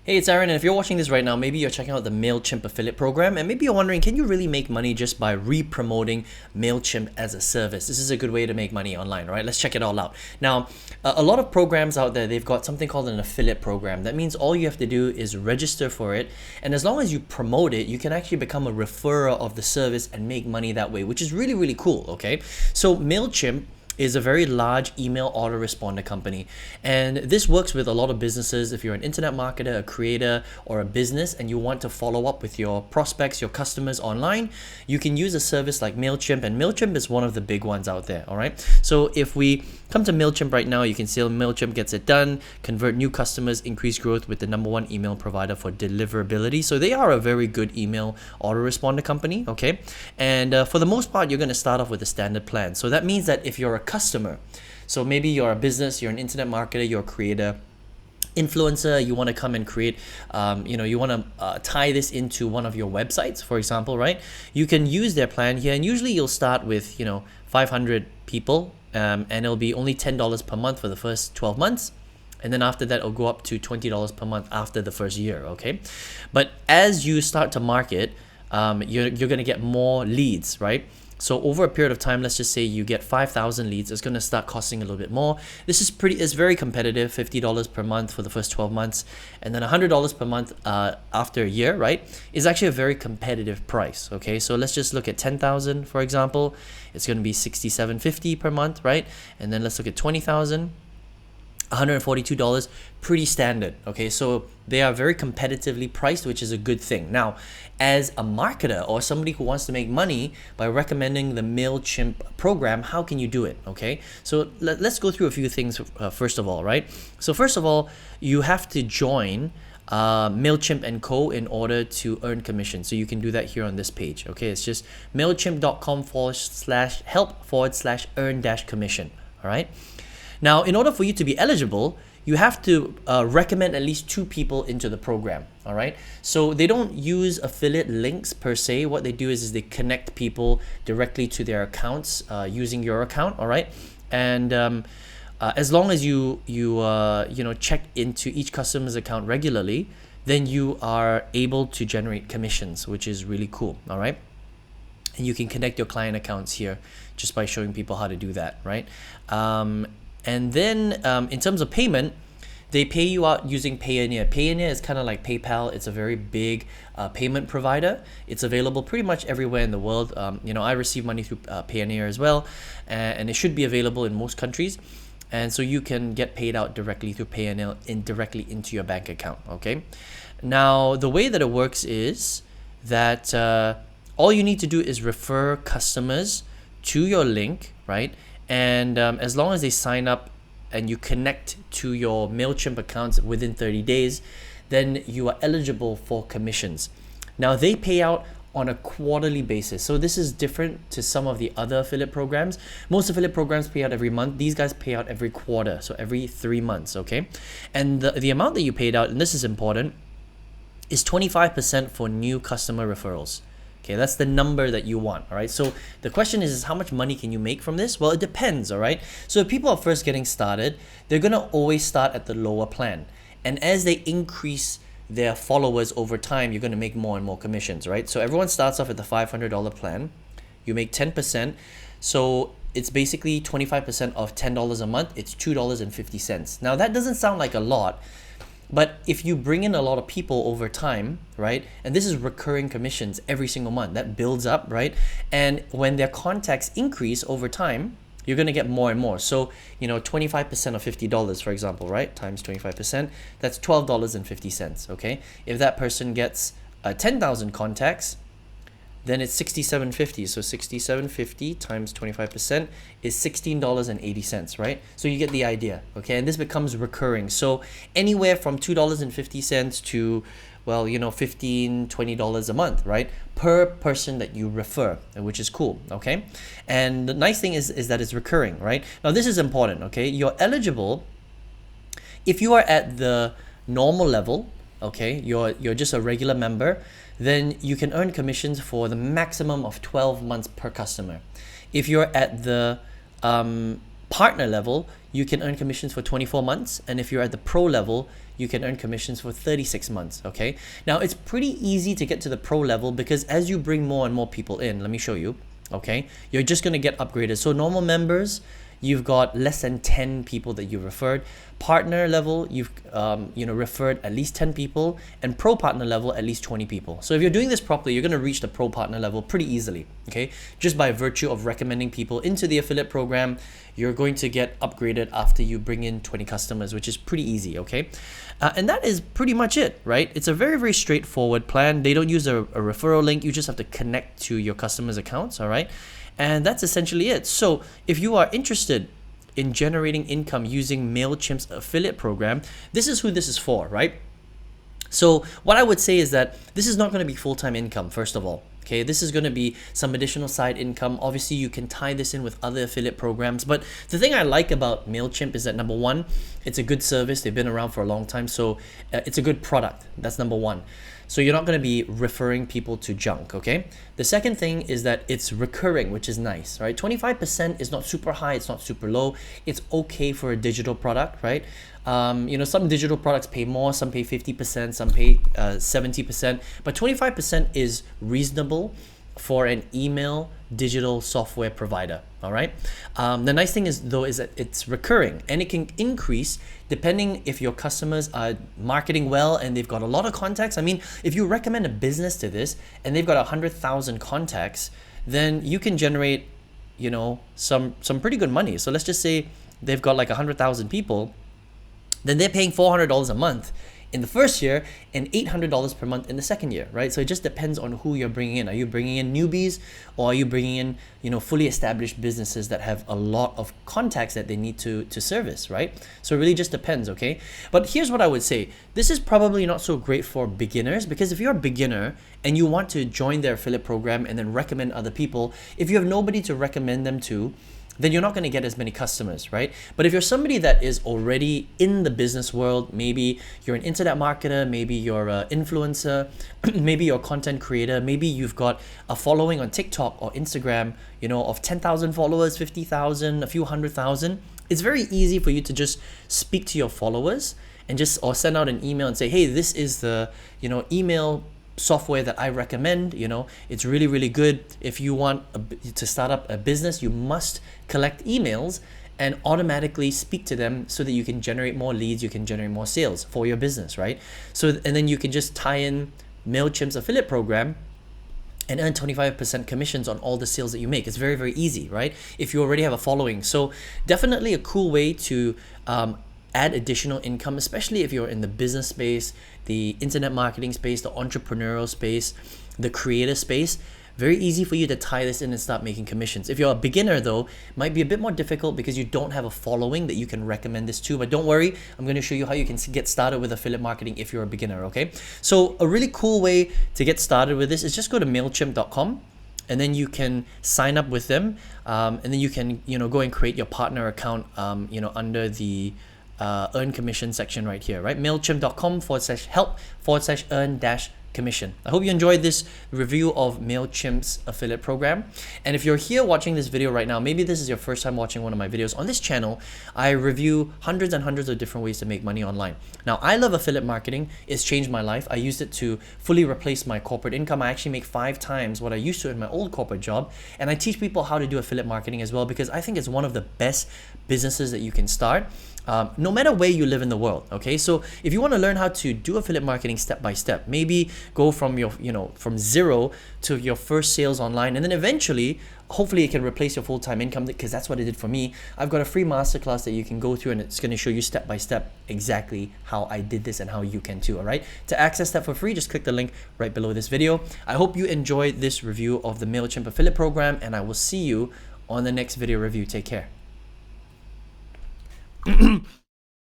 Hey, it's Aaron, and if you're watching this right now, maybe you're checking out the Mailchimp affiliate program, and maybe you're wondering, can you really make money just by re-promoting Mailchimp as a service? This is a good way to make money online, right? Let's check it all out. Now, a lot of programs out there, they've got something called an affiliate program. That means all you have to do is register for it, and as long as you promote it, you can actually become a referrer of the service and make money that way, which is really, really cool, okay? So Mailchimp is a very large email autoresponder company, and this works with a lot of businesses. If you're an internet marketer, a creator, or a business and you want to follow up with your prospects, your customers online, you can use a service like Mailchimp, and Mailchimp is one of the big ones out there. All right, so if we come to Mailchimp right now, you can see Mailchimp gets it done, convert new customers, increase growth with the #1 email provider for deliverability. So they are a very good email autoresponder company, okay? And for the most part, you're going to start off with a standard plan. So that means that if you're a customer, so maybe you're a business, you're an internet marketer, you're a creator, influencer, you want to come and create, you want to tie this into one of your websites, for example, right? You can use their plan here, and usually you'll start with 500 people, and it'll be only $10 per month for the first 12 months. And then after that, it'll go up to $20 per month after the first year, okay? But as you start to market, you're going to get more leads, right? So over a period of time, let's just say you get 5,000 leads, it's going to start costing a little bit more. This is it's very competitive, $50 per month for the first 12 months, and then $100 per month after a year, right? Is actually a very competitive price, okay? So let's just look at 10,000, for example. It's going to be $67.50 per month, right? And then let's look at 20,000. $142, pretty standard, okay? So they are very competitively priced, which is a good thing. Now, as a marketer or somebody who wants to make money by recommending the Mailchimp program, how can you do it, okay? So let's go through a few things first of all, right? So first of all, you have to join Mailchimp and Co. in order to earn commission. So you can do that here on this page, okay? It's just mailchimp.com/help/earn-commission, all right? Now, in order for you to be eligible, you have to recommend at least 2 people into the program, all right? So they don't use affiliate links per se. What they do is they connect people directly to their accounts using your account, all right? And as long as you check into each customer's account regularly, then you are able to generate commissions, which is really cool, all right? And you can connect your client accounts here just by showing people how to do that, right? And then in terms of payment, they pay you out using Payoneer. Payoneer is kind of like PayPal. It's a very big payment provider. It's available pretty much everywhere in the world. I receive money through Payoneer as well, and it should be available in most countries. And so you can get paid out directly through Payoneer directly into your bank account, okay? Now, the way that it works is that all you need to do is refer customers to your link, right? And as long as they sign up and you connect to your Mailchimp accounts within 30 days, then you are eligible for commissions. Now, they pay out on a quarterly basis. So this is different to some of the other affiliate programs. Most affiliate programs pay out every month. These guys pay out every quarter, so every 3 months, okay? And the amount that you paid out, and this is important, is 25% for new customer referrals. Okay, that's the number that you want, all right? So the question is how much money can you make from this? Well, it depends, all right? So if people are first getting started, they're going to always start at the lower plan. And as they increase their followers over time, you're going to make more and more commissions, right? So everyone starts off at the $500 plan. You make 10%. So it's basically 25% of $10 a month. It's $2.50. Now, that doesn't sound like a lot, but if you bring in a lot of people over time, right, and this is recurring commissions every single month, that builds up, right? And when their contacts increase over time, you're going to get more and more. So, 25% of $50, for example, right, times 25%, that's $12.50, okay? If that person gets 10,000 contacts, then it's $67.50. So $67.50 times 25% is $16.80, right? So you get the idea, okay? And this becomes recurring. So anywhere from $2.50 to, $15, $20 a month, right? Per person that you refer, which is cool, okay? And the nice thing is that it's recurring, right? Now this is important, okay? You're eligible if you are at the normal level, okay? You're just a regular member, then you can earn commissions for the maximum of 12 months per customer. If you're at the partner level, you can earn commissions for 24 months. And if you're at the pro level, you can earn commissions for 36 months, okay? Now, it's pretty easy to get to the pro level because as you bring more and more people in, let me show you, okay? You're just gonna get upgraded. So normal members, you've got less than 10 people that you referred. Partner level, you've referred at least 10 people, and pro partner level at least 20 people. So if you're doing this properly, you're going to reach the pro partner level pretty easily, okay? Just by virtue of recommending people into the affiliate program, you're going to get upgraded after you bring in 20 customers, which is pretty easy, okay? And that is pretty much it, right? It's a very, very straightforward plan. They don't use a referral link. You just have to connect to your customers' accounts, all right? And that's essentially it. So if you are interested in generating income using Mailchimp's affiliate program, this is who this is for, right? So what I would say is that this is not going to be full-time income, first of all. Okay, this is going to be some additional side income. Obviously, you can tie this in with other affiliate programs. But the thing I like about Mailchimp is that number one, it's a good service. They've been around for a long time. So it's a good product. That's number one. So you're not going to be referring people to junk, okay? The second thing is that it's recurring, which is nice, right? 25% is not super high, it's not super low. It's okay for a digital product, right? Some digital products pay more, some pay 50%, some pay 70%, but 25% is reasonable for an email digital software provider, all right? The nice thing is that it's recurring and it can increase depending if your customers are marketing well and they've got a lot of contacts. I mean, if you recommend a business to this and they've got 100,000 contacts, then you can generate, some pretty good money. So let's just say they've got like 100,000 people, then they're paying $400 a month in the first year and $800 per month in the second year, right? So it just depends on who you're bringing in. Are you bringing in newbies, or are you bringing in, fully established businesses that have a lot of contacts that they need to service, right? So it really just depends, okay? But here's what I would say. This is probably not so great for beginners, because if you're a beginner and you want to join their affiliate program and then recommend other people, if you have nobody to recommend them to, then you're not going to get as many customers, right? But if you're somebody that is already in the business world, maybe you're an internet marketer, maybe you're an influencer, maybe you're a content creator, maybe you've got a following on TikTok or Instagram, of 10,000 followers, 50,000, a few 100,000, it's very easy for you to just speak to your followers and or send out an email and say, hey, this is the, email software that I recommend. It's really, really good. If you want to start up a business, you must collect emails and automatically speak to them so that you can generate more leads, you can generate more sales for your business, right? So, and then you can just tie in Mailchimp's affiliate program and earn 25% commissions on all the sales that you make. It's very, very easy, right? If you already have a following. So definitely a cool way to add additional income, especially if you're in the business space, the internet marketing space, the entrepreneurial space, the creator space. Very easy for you to tie this in and start making commissions. If you're a beginner though, it might be a bit more difficult because you don't have a following that you can recommend this to, but don't worry, I'm going to show you how you can get started with affiliate marketing if you're a beginner, okay? So a really cool way to get started with this is just go to Mailchimp.com, and then you can sign up with them, and then you can go and create your partner account under the earn commission section right here, right? Mailchimp.com/help/earn-commission. I hope you enjoyed this review of Mailchimp's affiliate program. And if you're here watching this video right now, maybe this is your first time watching one of my videos on this channel, I review hundreds and hundreds of different ways to make money online. Now, I love affiliate marketing. It's changed my life. I used it to fully replace my corporate income. I actually make 5 times what I used to in my old corporate job. And I teach people how to do affiliate marketing as well, because I think it's one of the best businesses that you can start. No matter where you live in the world, okay? So if you want to learn how to do affiliate marketing step by step, maybe go from from zero to your first sales online, and then eventually, hopefully it can replace your full-time income, because that's what it did for me. I've got a free masterclass that you can go through, and it's going to show you step by step exactly how I did this and how you can too, all right? To access that for free, just click the link right below this video. I hope you enjoyed this review of the Mailchimp affiliate program, and I will see you on the next video review. Take care.